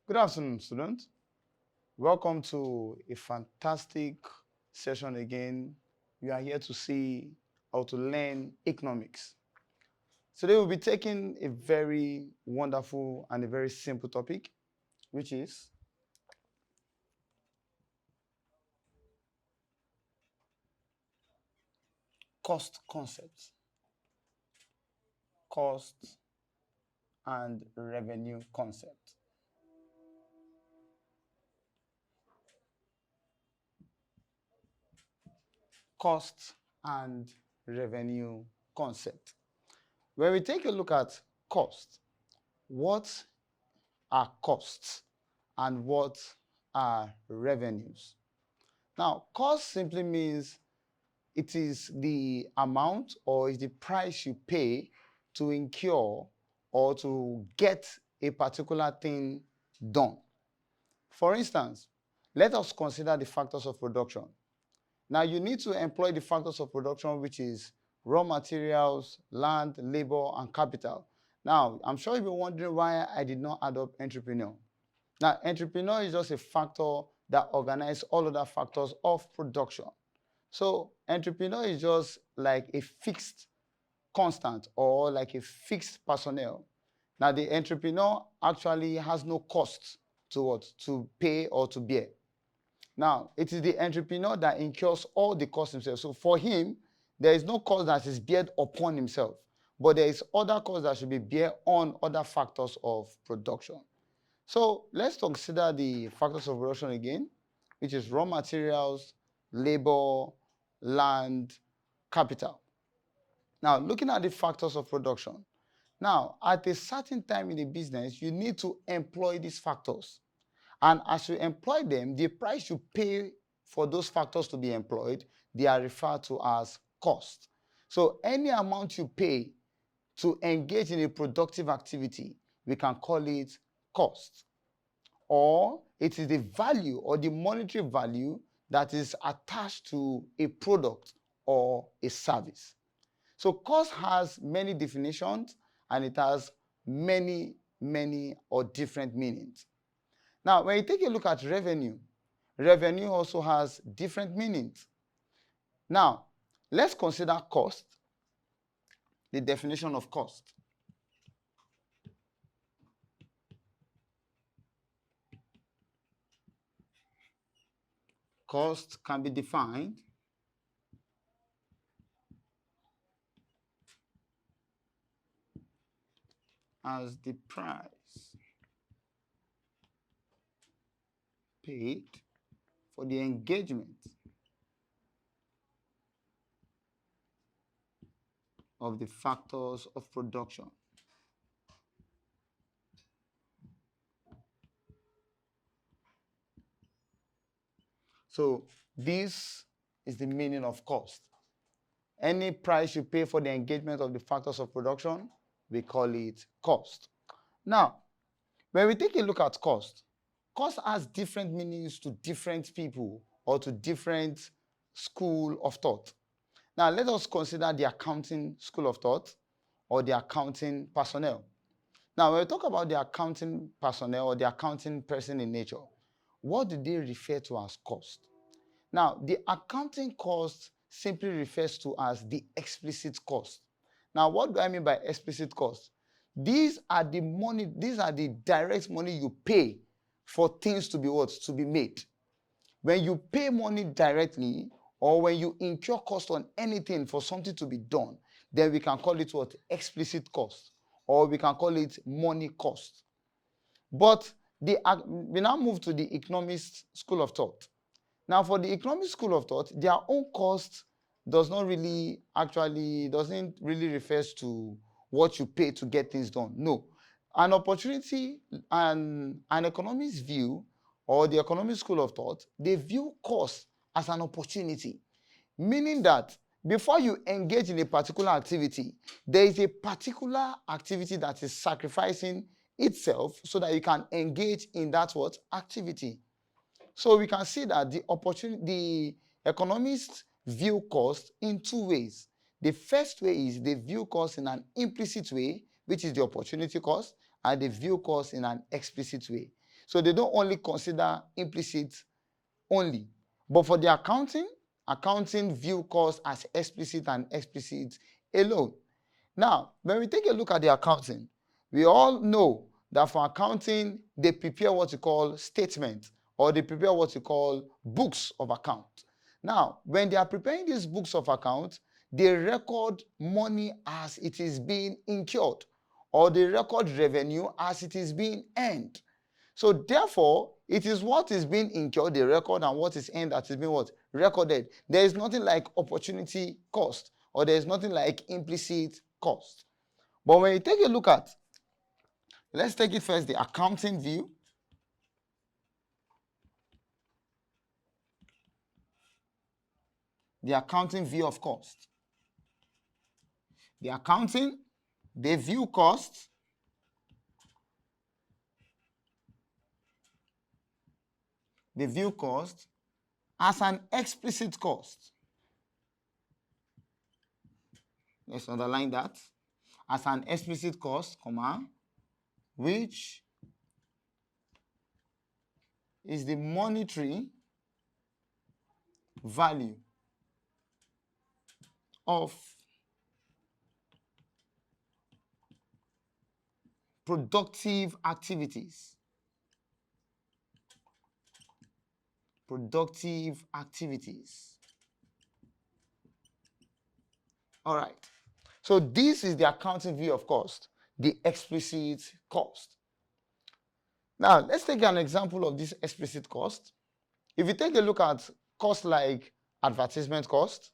Good afternoon, students. Welcome to a fantastic session again. We are here to see how to learn economics. Today we'll be taking a very wonderful and a very simple topic, which is cost concepts, cost and revenue concept. Cost and revenue concept. When we take a look at cost, what are costs and what are revenues? Now, cost simply means it is the amount or is the price you pay to incur or to get a particular thing done. For instance, let us consider the factors of production. Now, you need to employ the factors of production, which is raw materials, land, labor, and capital. Now, I'm sure you'll be wondering why I did not add up entrepreneur. Now, entrepreneur is just a factor that organizes all other factors of production. So, entrepreneur is just like a fixed constant or like a fixed personnel. Now, the entrepreneur actually has no cost to what? To pay or to bear. Now, it is the entrepreneur that incurs all the costs himself. So for him, there is no cost that is bared upon himself, but there is other costs that should be bared on other factors of production. So let's consider the factors of production again, which is raw materials, labor, land, capital. Now, looking at the factors of production. Now, at a certain time in the business, you need to employ these factors. And as you employ them, the price you pay for those factors to be employed, they are referred to as cost. So any amount you pay to engage in a productive activity, we can call it cost. Or it is the value or the monetary value that is attached to a product or a service. So cost has many definitions and it has many or different meanings. Now, when you take a look at revenue, revenue also has different meanings. Now, let's consider cost, the definition of cost. Cost can be defined as the price paid for the engagement of the factors of production. So this is the meaning of cost. Any price you pay for the engagement of the factors of production, we call it cost. Now, when we take a look at cost, cost has different meanings to different people or to different school of thought. Now, let us consider the accounting school of thought or the accounting personnel. Now, when we talk about the accounting personnel or the accounting person in nature, what do they refer to as cost? Now, the accounting cost simply refers to as the explicit cost. Now, what do I mean by explicit cost? These are the direct money you pay for things to be what? To be made. When you pay money directly or when you incur cost on anything for something to be done, then we can call it what? Explicit cost, or we can call it money cost. But we now move to the economist school of thought. Now, for the economic school of thought, their own cost doesn't really refers to what you pay to get things done. No. An opportunity and an economist's view or the economic school of thought, they view cost as an opportunity, meaning that before you engage in a particular activity, there is a particular activity that is sacrificing itself so that you can engage in that what? Activity. So we can see that the economists view cost in two ways. The first way is they view cost in an implicit way, which is the opportunity cost, and they view cost in an explicit way. So they don't only consider implicit only. But for the accounting view cost as explicit and explicit alone. Now, when we take a look at the accounting, we all know that for accounting, they prepare what you call statements, or they prepare what you call books of account. Now, when they are preparing these books of account, they record money as it is being incurred, or they record revenue as it is being earned. So therefore, it is what is being incurred, the record, and what is earned that is being what? Recorded. There is nothing like opportunity cost, or there is nothing like implicit cost. But when you take a look at, let's take it first, the accounting view. The accounting view of cost. The accounting, they view cost as an explicit cost. Let's underline that. As an explicit cost, comma, which is the monetary value of productive activities. Productive activities. All right. So this is the accounting view of cost, the explicit cost. Now, let's take an example of this explicit cost. If you take a look at costs like advertisement cost,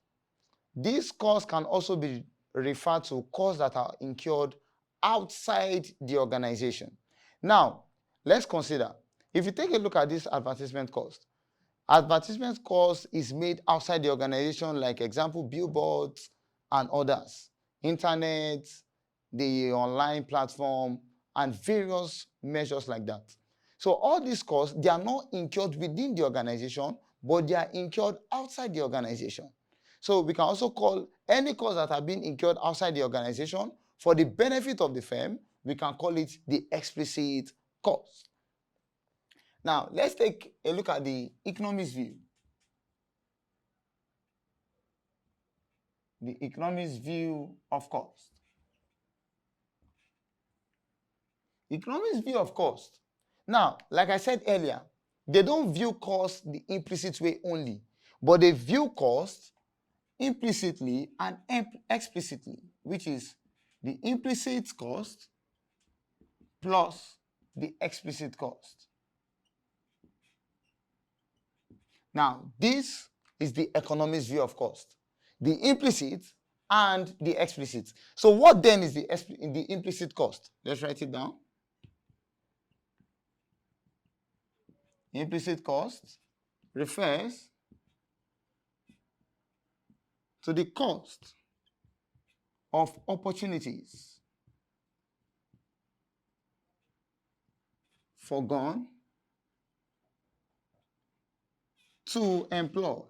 these costs can also be referred to costs that are incurred outside the organization. Now, let's consider, if you take a look at this advertisement cost is made outside the organization, like example, billboards and others, internet, the online platform, and various measures like that. So all these costs, they are not incurred within the organization, but they are incurred outside the organization. So we can also call any costs that are being incurred outside the organization for the benefit of the firm, we can call it the explicit cost. Now, let's take a look at the economist view. The economist view of cost. Economist view of cost. Now, like I said earlier, they don't view cost the implicit way only, but they view cost implicitly and explicitly, which is the implicit cost plus the explicit cost. Now, this is the economist view of cost, the implicit and the explicit. So what then is the implicit cost? Let's write it down. Implicit cost refers to the cost of opportunities foregone to employ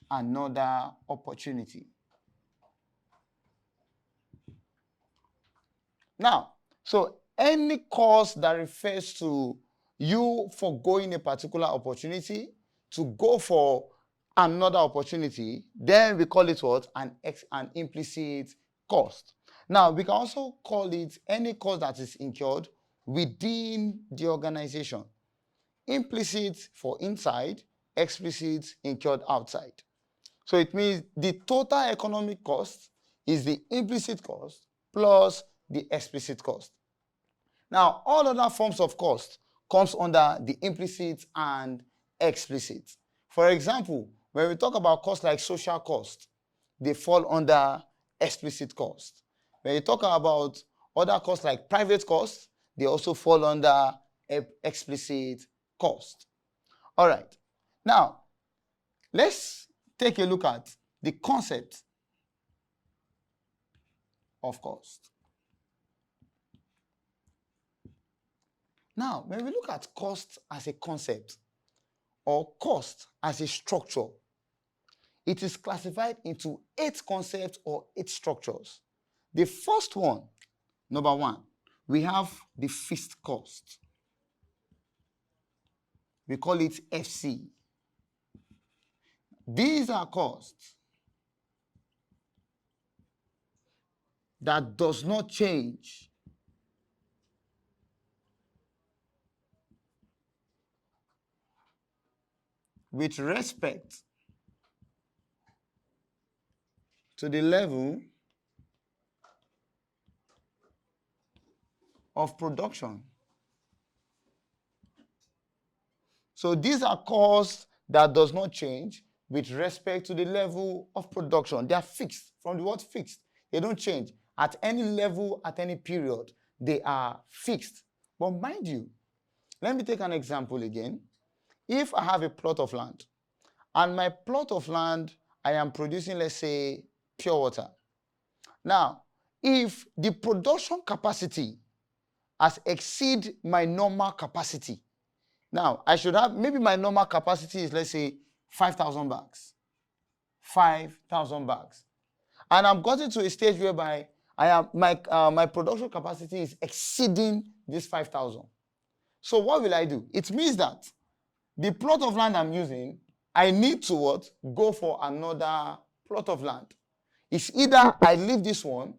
another opportunity. Now, so any cost that refers to you foregoing a particular opportunity to go for another opportunity, then we call it what? An implicit cost. Now, we can also call it any cost that is incurred within the organization. Implicit for inside, explicit incurred outside. So it means the total economic cost is the implicit cost plus the explicit cost. Now, all other forms of cost comes under the implicit and explicit. For example, when we talk about costs like social cost, they fall under explicit cost. When you talk about other costs like private costs, they also fall under explicit cost. All right. Now, let's take a look at the concept of cost. Now, when we look at cost as a concept or cost as a structure, it is classified into 8 concepts or 8 structures. The first one, number 1, we have the fixed cost. We call it FC. These are costs that does not change with respect to the level of production. So these are costs that does not change with respect to the level of production. They are fixed. From the word fixed, they don't change. At any level, at any period, they are fixed. But mind you, let me take an example again. If I have a plot of land, and my plot of land, I am producing, let's say, pure water. Now, if the production capacity has exceed my normal capacity, now I should have, maybe my normal capacity is, let's say, 5,000 bags. 5,000 bags. And I'm gotten to a stage whereby I am my production capacity is exceeding this 5,000. So what will I do? It means that the plot of land I'm using, I need to what? Go for another plot of land. It's either I leave this one,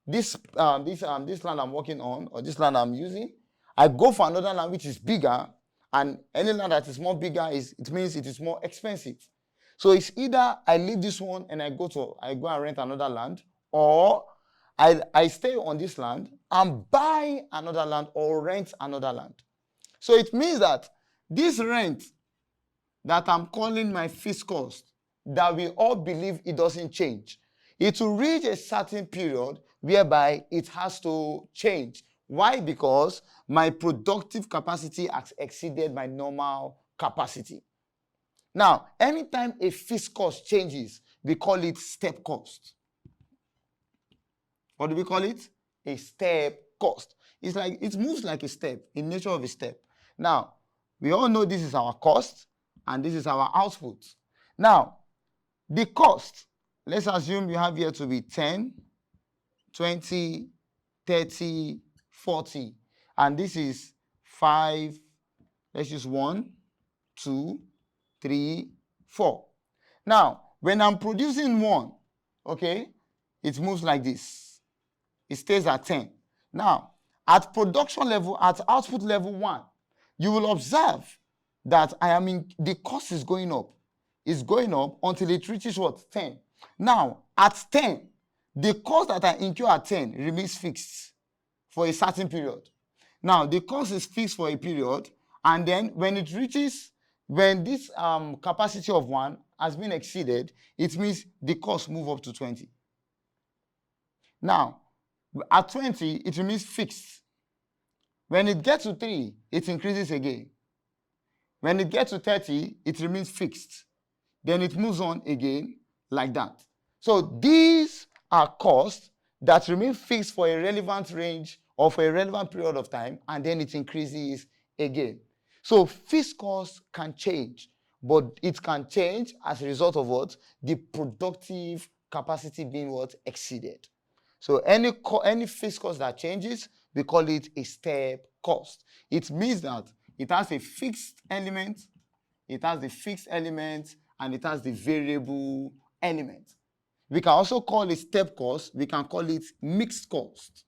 this land I'm working on, or this land I'm using, I go for another land which is bigger, and any land that is more bigger it means it is more expensive. So it's either I leave this one and I go and rent another land, or I stay on this land and buy another land or rent another land. So it means that this rent that I'm calling my fixed cost, that we all believe it doesn't change, it will reach a certain period whereby it has to change. Why? Because my productive capacity has exceeded my normal capacity. Now, anytime a fixed cost changes, we call it step cost. What do we call it? A step cost. It's like, it moves like a step, in nature of a step. Now, we all know this is our cost and this is our output. Now, the cost, let's assume you have here to be 10, 20, 30, 40. And this is 5, let's use 1, 2, 3, 4. Now, when I'm producing 1, okay, it moves like this. It stays at 10. Now, at production level, at output level 1, you will observe that the cost is going up. It's going up until it reaches what? 10. Now, at 10, the cost that I incur at 10 remains fixed for a certain period. Now, the cost is fixed for a period, and then when this capacity of 1 has been exceeded, it means the cost move up to 20. Now, at 20, it remains fixed. When it gets to 3, it increases again. When it gets to 30, it remains fixed. Then it moves on again like that. So these are costs that remain fixed for a relevant range or for a relevant period of time, and then it increases again. So fixed costs can change, but it can change as a result of what? The productive capacity being what? Exceeded. So any fixed cost that changes, we call it a step cost. It means that it has a fixed element, it has the fixed element, and it has the variable element. We can also call it step cost. We can call it mixed cost.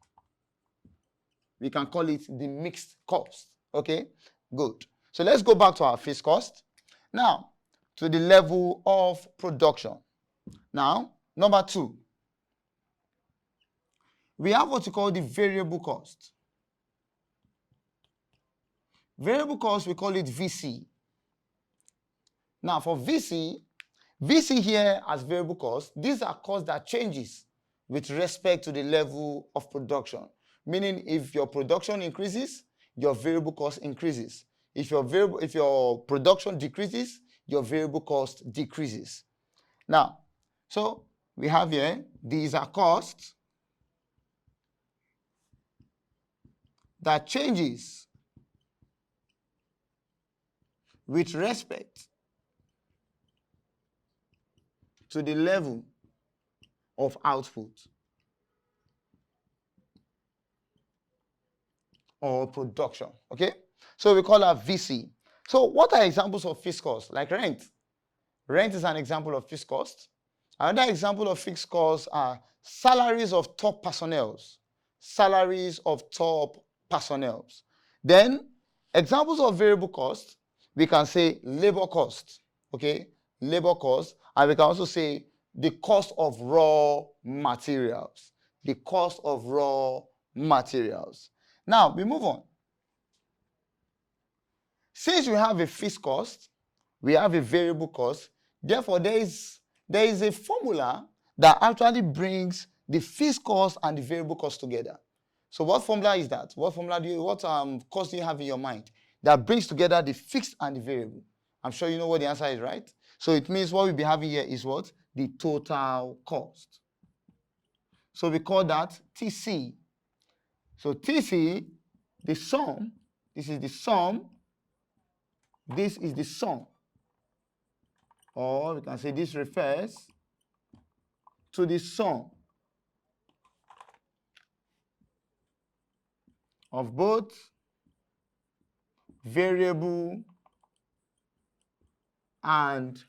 We can call it the mixed cost. Okay, good. So let's go back to our fixed cost. Now, to the level of production. Now, number 2. We have what we call the variable cost. Variable cost, we call it VC. Now, for VC here as variable cost, these are costs that changes with respect to the level of production. Meaning, if your production increases, your variable cost increases. If your production decreases, your variable cost decreases. Now, so we have here, these are costs that changes with respect to the level of output or production. Okay, so we call that VC. So what are examples of fixed costs? Like rent. Rent is an example of fixed cost. Another example of fixed costs are salaries of top personnel. Salaries of top personnel. Then examples of variable costs, we can say labor cost. Okay, labor cost, and we can also say the cost of raw materials. The cost of raw materials. Now we move on. Since we have a fixed cost, we have a variable cost, therefore there is a formula that actually brings the fixed cost and the variable cost together. So what formula is that? What cost do you have in your mind that brings together the fixed and the variable? I'm sure you know what the answer is, right? So it means what we'll be having here is what? The total cost. So we call that TC. So TC, the sum, this is the sum, this is the sum. Or we can say this refers to the sum of both variable and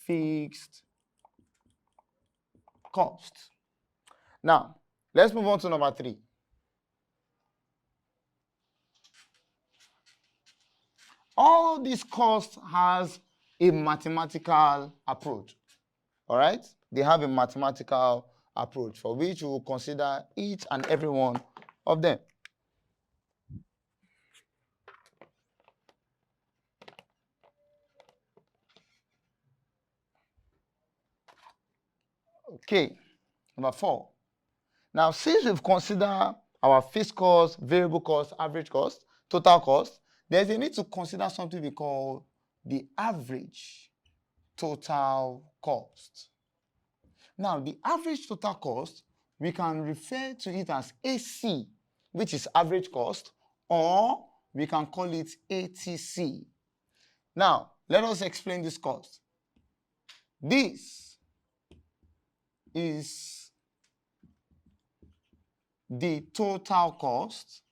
fixed costs. Now, let's move on to number 3. All these costs has a mathematical approach. All right? They have a mathematical approach for which we will consider each and every one of them. Okay, number 4. Now, since we've considered our fixed cost, variable cost, average cost, total cost, there's a need to consider something we call the average total cost. Now, the average total cost, we can refer to it as AC, which is average cost, or we can call it ATC. Now, let us explain this cost. This is the total cost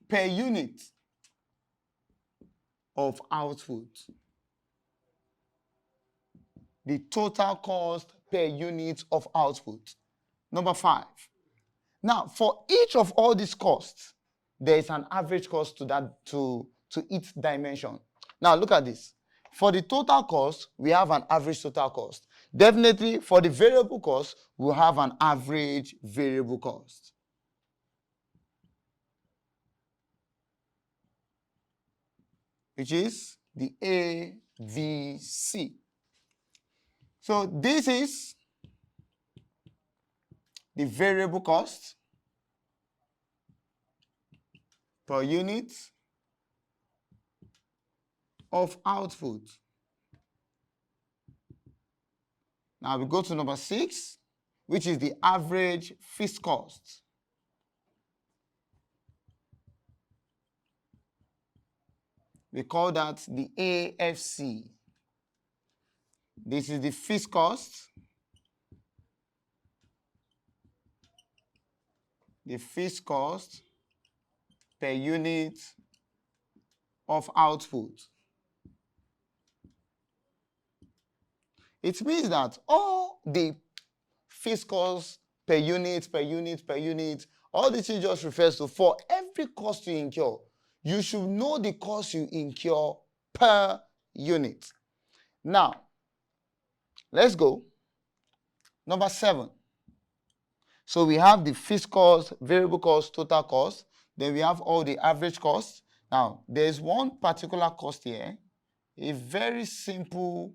per unit of output. The total cost per unit of output. Number 5. Now, for each of all these costs, there is an average cost to each dimension. Now, look at this. For the total cost, we have an average total cost. Definitely, for the variable cost, we'll have an average variable cost. Which is the AVC. So this is the variable cost per unit of output. Now we go to number 6, which is the average fixed cost. We call that the AFC. This is the fixed cost. The fixed cost per unit of output. It means that all the fixed costs per unit, all this just refers to for every cost you incur, you should know the cost you incur per unit. Now, let's go. Number 7. So we have the fixed cost, variable cost, total cost. Then we have all the average costs. Now, there's one particular cost here, a very simple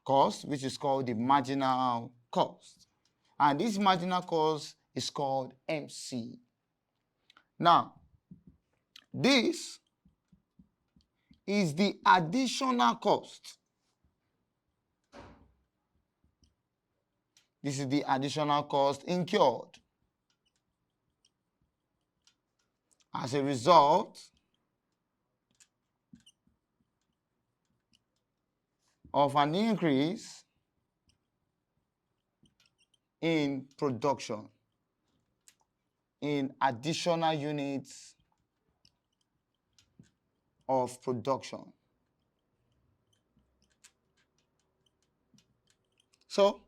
cost, which is called the marginal cost. And this marginal cost is called MC. Now, this is the additional cost. This is the additional cost incurred as a result of an increase in production, in additional units of production. So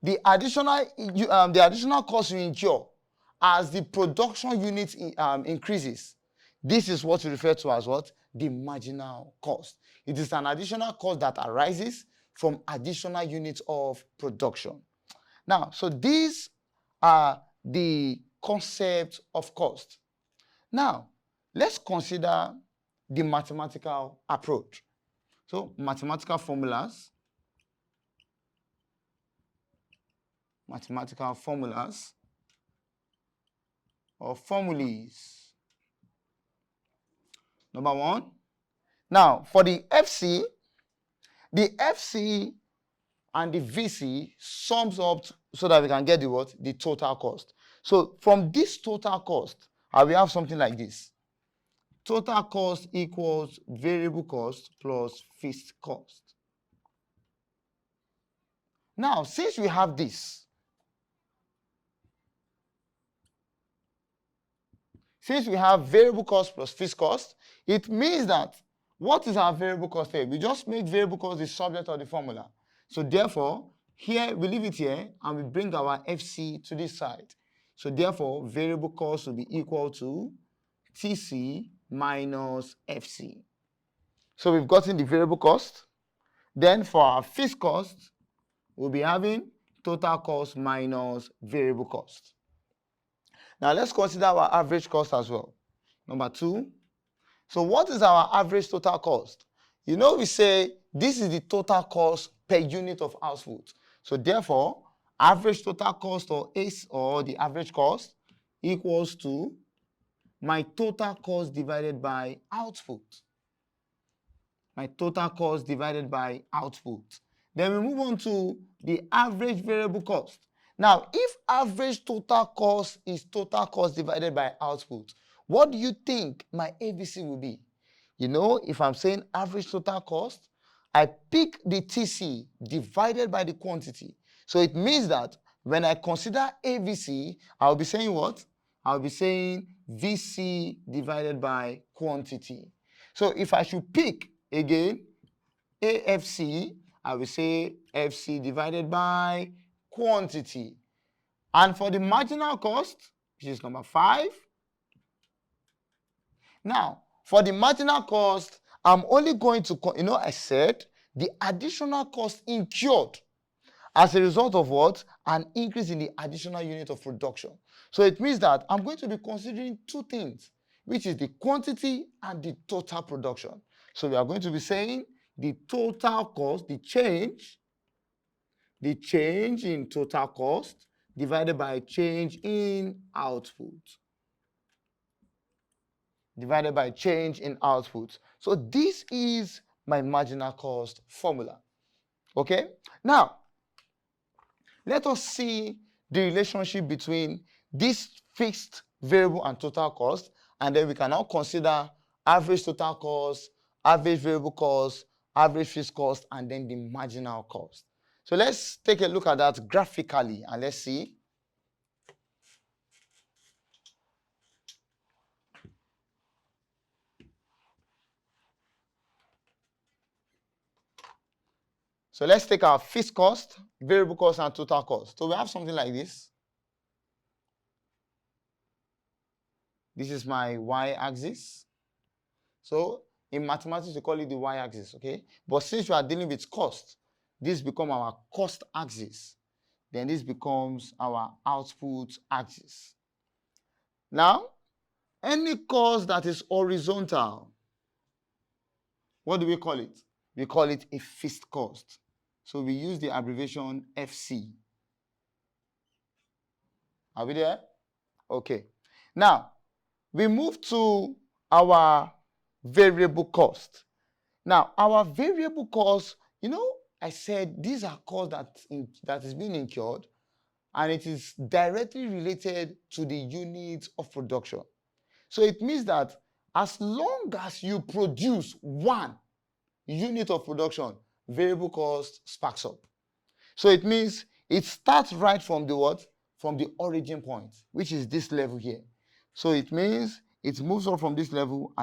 the additional cost you incur as the production unit increases, this is what we refer to as what? The marginal cost. It is an additional cost that arises from additional units of production. Now, so these are the concepts of cost. Now, let's consider the mathematical approach. So, mathematical formulas or formulas. Number one. Now, for the FC and the VC sums up so that we can get the what? The total cost. So from this total cost, we have something like this. Total cost equals variable cost plus fixed cost. Now, since we have this, since we have variable cost plus fixed cost, it means that what is our variable cost here? We just make variable cost the subject of the formula. So therefore, here we leave it here and we bring our FC to this side. So therefore, variable cost will be equal to TC minus FC. So we've gotten the variable cost. Then for our fixed cost, we'll be having total cost minus variable cost. Now let's consider our average cost as well. Number 2. So what is our average total cost? You know, we say this is the total cost per unit of output. So therefore, average total cost or the average cost equals to my total cost divided by output. My total cost divided by output. Then we move on to the average variable cost. Now, if average total cost is total cost divided by output, what do you think my ABC will be? You know, if I'm saying average total cost, I pick the TC divided by the quantity. So it means that when I consider AVC, I'll be saying what? I'll be saying VC divided by quantity. So if I should pick again AFC, I will say FC divided by quantity. And for the marginal cost, which is number 5. Now, for the marginal cost, I'm only going to, I said the additional cost incurred as a result of what? An increase in the additional unit of production. So it means that I'm going to be considering 2 things, which is the quantity and the total production. So we are going to be saying the total cost, the change in total cost divided by change in output. Divided by change in output. So this is my marginal cost formula. Okay? Now, let us see the relationship between this fixed, variable, and total cost, and then we can now consider average total cost, average variable cost, average fixed cost, and then the marginal cost. So let's take a look at that graphically, and let's see. So let's take our fixed cost, variable cost, and total cost. So we have something like this. This is my y-axis. So in mathematics, we call it the y-axis, okay? But since we are dealing with cost, this becomes our cost axis. Then this becomes our output axis. Now, any cost that is horizontal, what do we call it? We call it a fixed cost. So we use the abbreviation FC. Are we there? Okay. Now, we move to our variable cost. Now, our variable cost, I said these are costs that is being incurred, and it is directly related to the units of production. So it means that as long as you produce 1 unit of production, variable cost sparks up. So it means It starts right from the what? From the origin point, which is this level here. So it means it moves up from this level and